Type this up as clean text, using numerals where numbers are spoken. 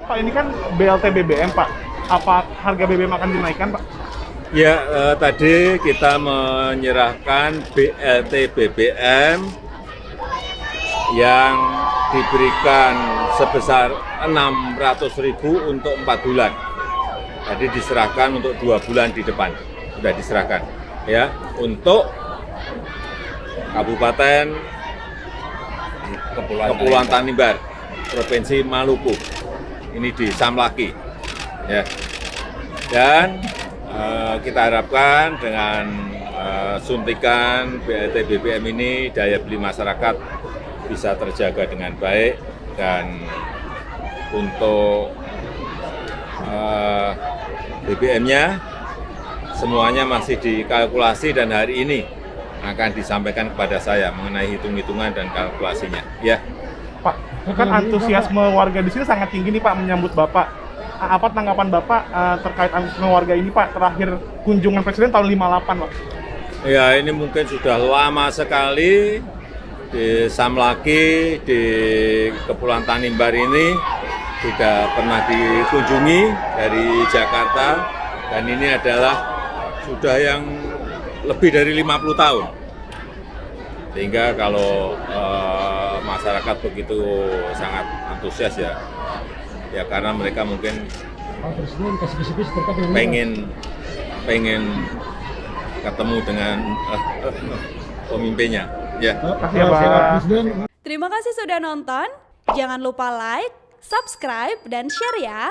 Pak, ini kan BLT BBM, Pak. Apa harga BBM akan dinaikkan, Pak? Ya, tadi kita menyerahkan BLT BBM yang diberikan sebesar 600.000 untuk 4 bulan. Tadi diserahkan untuk 2 bulan di depan, sudah diserahkan. Ya, untuk Kabupaten Kepulauan Tanimbar, Provinsi Maluku. Ini di Samlaki. Ya. Dan kita harapkan dengan suntikan BLT BBM ini daya beli masyarakat bisa terjaga dengan baik, dan untuk BBM-nya semuanya masih dikalkulasi dan hari ini akan disampaikan kepada saya mengenai hitung-hitungan dan kalkulasinya. Ya. Pak, kan antusiasme warga di sini sangat tinggi nih Pak menyambut Bapak. Apa tanggapan Bapak terkait antusiasme warga ini Pak, terakhir kunjungan Presiden tahun 58 Pak? Ya, ini mungkin sudah lama sekali di Samlaki, di Kepulauan Tanimbar ini tidak pernah dikunjungi dari Jakarta, dan ini adalah sudah yang lebih dari 50 tahun. Sehingga kalau masyarakat begitu sangat antusias ya karena mereka mungkin pengen ketemu dengan pemimpinnya. Ya. Terima kasih ya, Pak. Terima kasih sudah nonton. Jangan lupa like, subscribe, dan share ya.